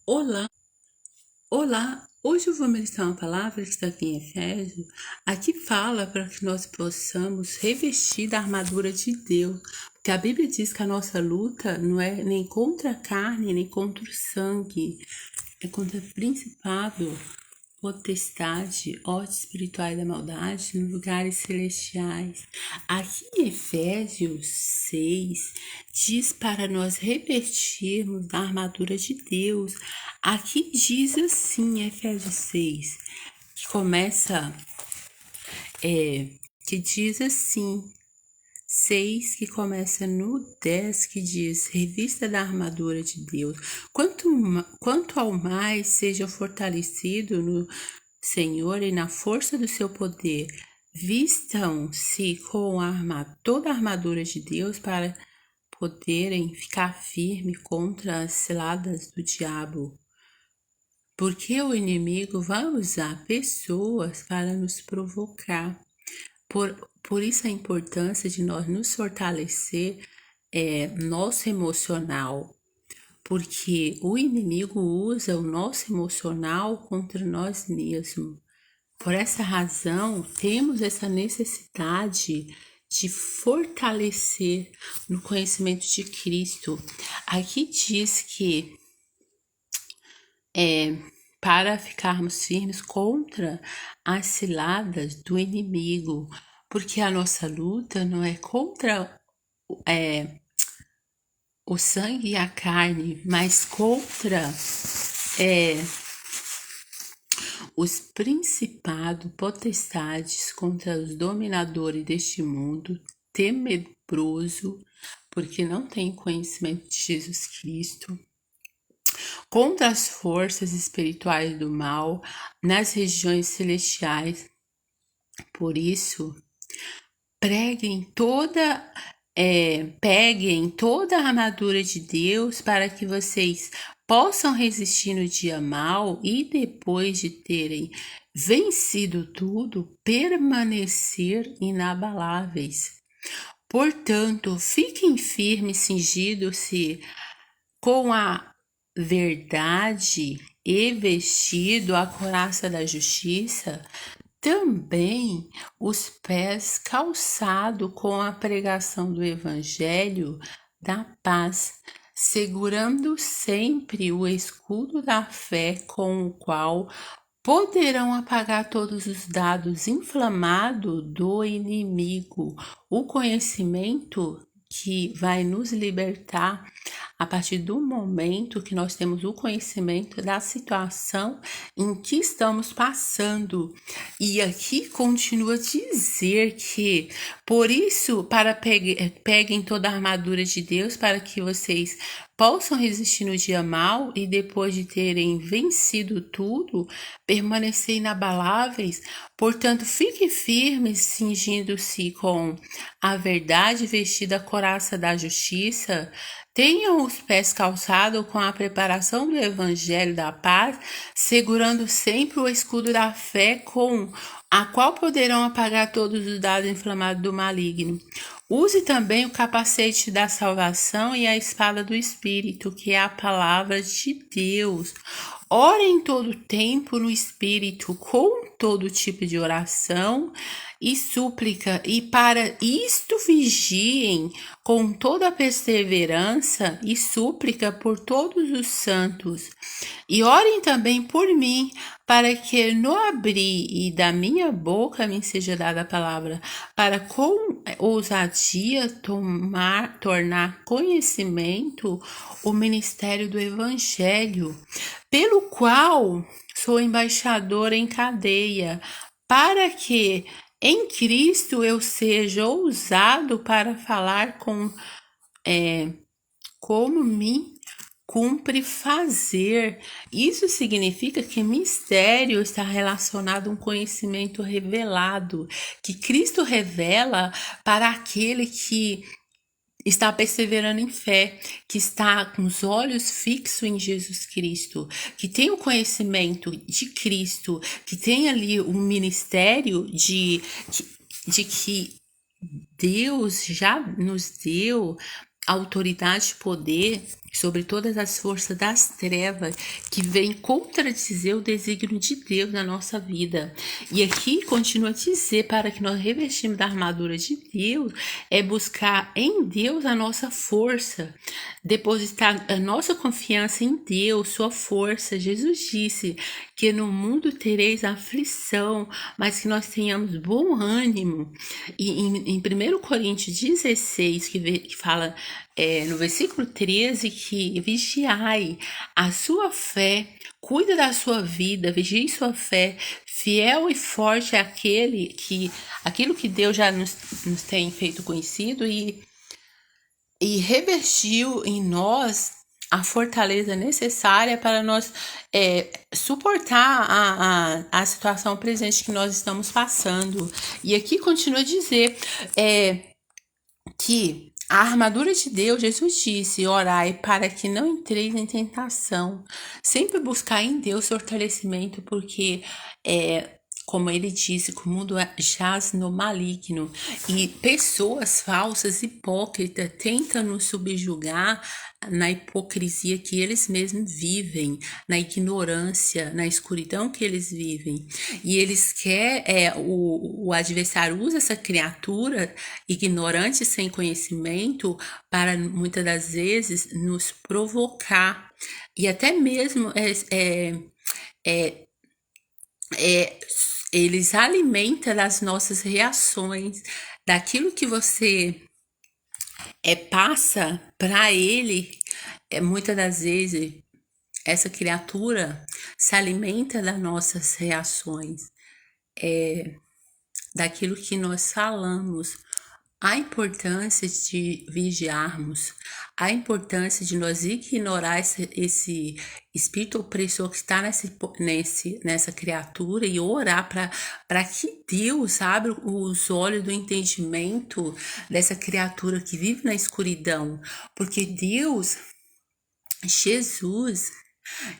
Olá, olá! Hoje eu vou ministrar uma palavra que está aqui em Efésios. Aqui fala para que nós possamos revestir da armadura de Deus. Porque a Bíblia diz que a nossa luta não é nem contra a carne, nem contra o sangue. É contra o principado, potestade, ordens espirituais da maldade nos lugares celestiais. Aqui em Efésios 6 diz para nós revestirmos da armadura de Deus. Aqui diz assim, Efésios 6, que começa, que diz assim, 6 que começa no 10, que diz, revista da armadura de Deus. Quanto ao mais seja fortalecido no Senhor e na força do seu poder, vistam-se com toda a armadura de Deus para poderem ficar firme contra as ciladas do diabo. Porque o inimigo vai usar pessoas para nos provocar. Por isso a importância de nós nos fortalecer nosso emocional, porque o inimigo usa o nosso emocional contra nós mesmos. Por essa razão, temos essa necessidade de fortalecer no conhecimento de Cristo. Aqui diz que para ficarmos firmes contra as ciladas do inimigo, porque a nossa luta não é contra o sangue e a carne, mas contra os principados, potestades, contra os dominadores deste mundo tenebroso, porque não tem conhecimento de Jesus Cristo, contra as forças espirituais do mal nas regiões celestiais. Por isso, peguem toda a armadura de Deus para que vocês possam resistir no dia mau e depois de terem vencido tudo, permanecer inabaláveis. Portanto, fiquem firmes, cingidos-se com a verdade e vestido a couraça da justiça, também os pés calçados com a pregação do Evangelho da paz, segurando sempre o escudo da fé com o qual poderão apagar todos os dados inflamados do inimigo. O conhecimento que vai nos libertar a partir do momento que nós temos o conhecimento da situação em que estamos passando. E aqui continua a dizer que, por isso, peguem toda a armadura de Deus para que vocês possam resistir no dia mau e depois de terem vencido tudo, permanecer inabaláveis. Portanto, fiquem firmes, cingindo-se com a verdade, vestida a couraça da justiça. Tenham os pés calçados com a preparação do Evangelho da paz, segurando sempre o escudo da fé, com a qual poderão apagar todos os dados inflamados do maligno. Use também o capacete da salvação e a espada do Espírito, que é a palavra de Deus. Ore em todo tempo no Espírito, com todo tipo de oração e súplica, e para isto vigiem com toda a perseverança e súplica por todos os santos. E orem também por mim, para que no abrir e da minha boca me seja dada a palavra, para com ousadia tornar conhecimento o ministério do Evangelho, pelo qual sou embaixador em cadeia, para que em Cristo eu seja ousado para falar como me cumpre fazer. Isso significa que mistério está relacionado a um conhecimento revelado, que Cristo revela para aquele que está perseverando em fé, que está com os olhos fixos em Jesus Cristo, que tem o conhecimento de Cristo, que tem ali um ministério de que Deus já nos deu autoridade e poder sobre todas as forças das trevas que vêm contradizer o desígnio de Deus na nossa vida. E aqui continua a dizer, para que nós revestimos da armadura de Deus, é buscar em Deus a nossa força, depositar a nossa confiança em Deus, sua força. Jesus disse que no mundo tereis aflição, mas que nós tenhamos bom ânimo. E em 1 Coríntios 16, que fala no versículo 13, que vigiai a sua fé, cuida da sua vida, vigie sua fé, fiel e forte é aquilo que Deus já nos tem feito conhecido e revestiu em nós a fortaleza necessária para nós suportar a situação presente que nós estamos passando. E aqui continua a dizer que a armadura de Deus, Jesus disse, orai para que não entreis em tentação. Sempre buscar em Deus fortalecimento, porque como ele disse, que o mundo jaz no maligno e pessoas falsas, hipócritas, tentam nos subjugar na hipocrisia que eles mesmos vivem, na ignorância, na escuridão que eles vivem. E eles querem, o adversário usa essa criatura ignorante, sem conhecimento, para muitas das vezes nos provocar e até mesmo eles alimentam as nossas reações, daquilo que você passa para ele. Muitas das vezes essa criatura se alimenta das nossas reações, daquilo que nós falamos. A importância de vigiarmos, a importância de nós ignorar esse espírito opressor que está nessa criatura e orar para que Deus abra os olhos do entendimento dessa criatura que vive na escuridão. Porque Deus, Jesus,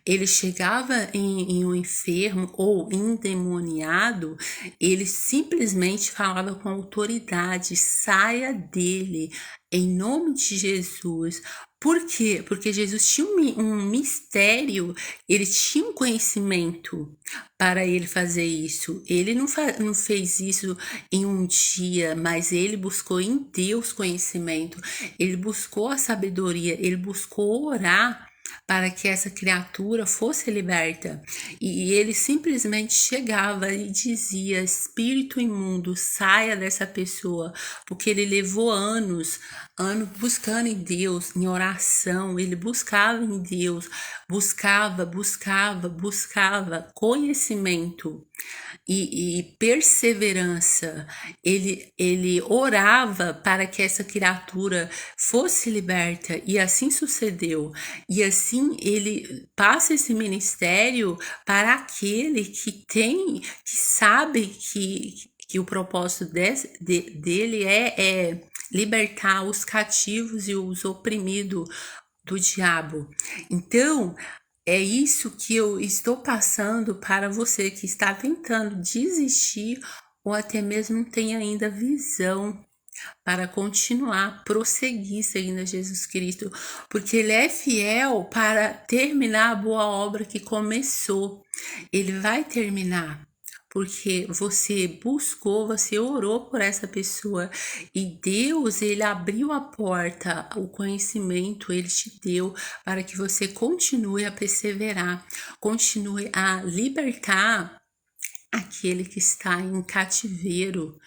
ele chegava em um enfermo ou endemoniado, ele simplesmente falava com autoridade, saia dele, em nome de Jesus. Por quê? Porque Jesus tinha um mistério, ele tinha um conhecimento para ele fazer isso. Ele não fez isso em um dia, mas ele buscou em Deus conhecimento, ele buscou a sabedoria, ele buscou orar para que essa criatura fosse liberta. E ele simplesmente chegava e dizia, espírito imundo, saia dessa pessoa, porque ele levou anos buscando em Deus, em oração, ele buscava em Deus, buscava conhecimento e perseverança. Ele orava para que essa criatura fosse liberta, e assim sucedeu. E assim ele passa esse ministério para aquele que sabe que o propósito dele é libertar os cativos e os oprimidos do diabo. Então, é isso que eu estou passando para você que está tentando desistir ou até mesmo não tem ainda visão para continuar, prosseguir seguindo a Jesus Cristo, porque ele é fiel para terminar a boa obra que começou. Ele vai terminar, porque você buscou, você orou por essa pessoa e Deus, ele abriu a porta, o conhecimento ele te deu para que você continue a perseverar, continue a libertar aquele que está em cativeiro.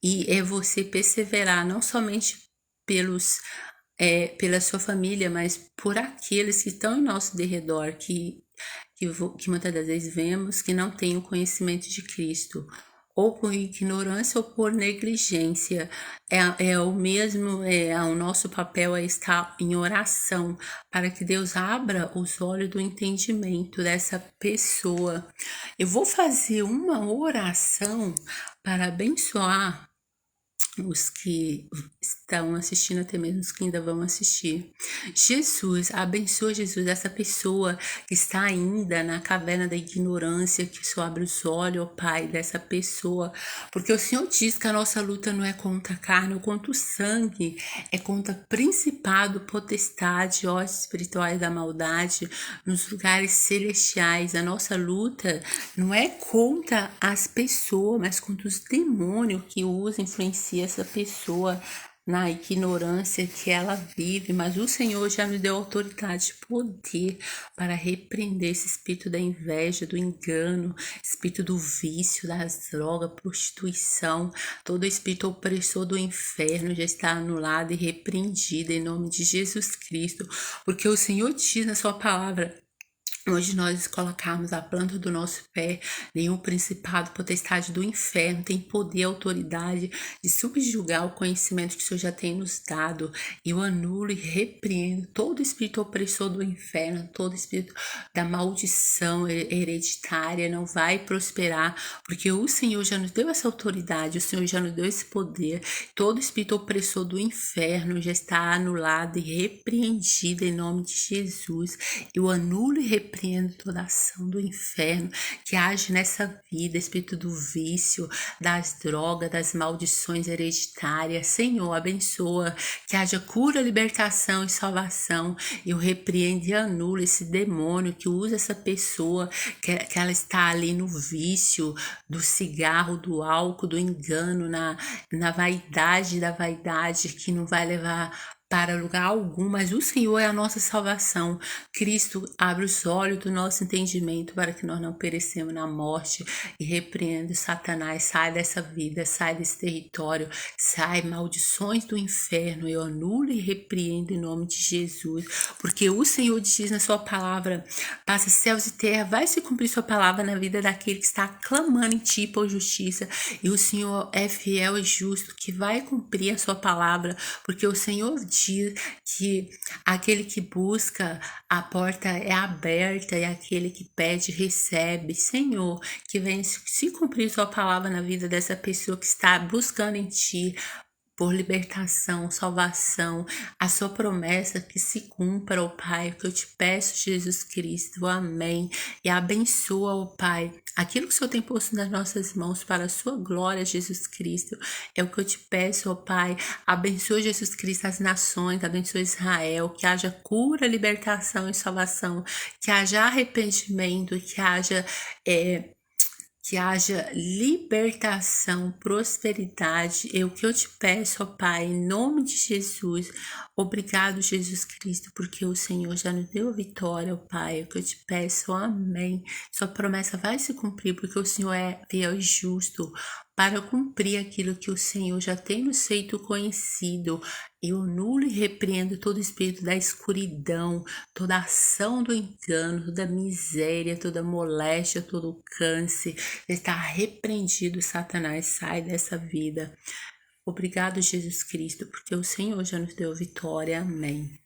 E é você perseverar não somente pela sua família, mas por aqueles que estão em nosso derredor, que muitas das vezes vemos que não têm o conhecimento de Cristo, ou por ignorância ou por negligência. O nosso papel é estar em oração para que Deus abra os olhos do entendimento dessa pessoa. Eu vou fazer uma oração para abençoar os que estão assistindo, até mesmo os que ainda vão assistir. Jesus, abençoa, Jesus, essa pessoa que está ainda na caverna da ignorância, que só abre os olhos, ó Pai, dessa pessoa, porque o Senhor diz que a nossa luta não é contra a carne ou contra o sangue, é contra principado, potestade, ó espirituais da maldade, nos lugares celestiais. A nossa luta não é contra as pessoas, mas contra os demônios que usam, influenciam essa pessoa na ignorância que ela vive, mas o Senhor já nos deu autoridade e poder para repreender esse espírito da inveja, do engano, espírito do vício, das drogas, prostituição, todo espírito opressor do inferno já está anulado e repreendido em nome de Jesus Cristo, porque o Senhor diz na sua palavra: onde nós colocarmos a planta do nosso pé, nenhum principado, potestade do inferno tem poder, autoridade de subjugar o conhecimento que o Senhor já tem nos dado. Eu anulo e repreendo todo espírito opressor do inferno, todo espírito da maldição hereditária não vai prosperar, porque o Senhor já nos deu essa autoridade, o Senhor já nos deu esse poder. Todo espírito opressor do inferno já está anulado e repreendido em nome de Jesus. Eu anulo e repreendo toda ação do inferno que age nessa vida, espírito do vício, das drogas, das maldições hereditárias. Senhor, abençoa, que haja cura, libertação e salvação. Eu repreendo e anulo esse demônio que usa essa pessoa, que ela está ali no vício do cigarro, do álcool, do engano, na vaidade da vaidade, que não vai levar para lugar algum, mas o Senhor é a nossa salvação. Cristo abre os olhos do nosso entendimento para que nós não perecemos na morte, e repreende Satanás, sai dessa vida, sai desse território, sai maldições do inferno, eu anulo e repreendo em nome de Jesus, porque o Senhor diz na sua palavra: passa céus e terra, vai se cumprir sua palavra na vida daquele que está clamando em ti por justiça, e o Senhor é fiel e justo, que vai cumprir a sua palavra, porque o Senhor diz que aquele que busca, a porta é aberta, e aquele que pede recebe. Senhor, que venha se cumprir sua palavra na vida dessa pessoa que está buscando em ti por libertação, salvação, a sua promessa que se cumpra, ó Pai, que eu te peço, Jesus Cristo, amém, e abençoa, ó Pai, aquilo que o Senhor tem posto nas nossas mãos para a sua glória, Jesus Cristo, é o que eu te peço, ó Pai, abençoa, Jesus Cristo, as nações, abençoa Israel, que haja cura, libertação e salvação, que haja arrependimento, que haja libertação, prosperidade. É o que eu te peço, ó Pai, em nome de Jesus. Obrigado, Jesus Cristo, porque o Senhor já nos deu a vitória, ó Pai. É o que eu te peço, amém. Sua promessa vai se cumprir, porque o Senhor é fiel e justo para cumprir aquilo que o Senhor já tem nos feito conhecido. Eu anulo e repreendo todo espírito da escuridão, toda ação do engano, toda miséria, toda moléstia, todo câncer. Está repreendido, Satanás, sai dessa vida. Obrigado, Jesus Cristo, porque o Senhor já nos deu vitória. Amém.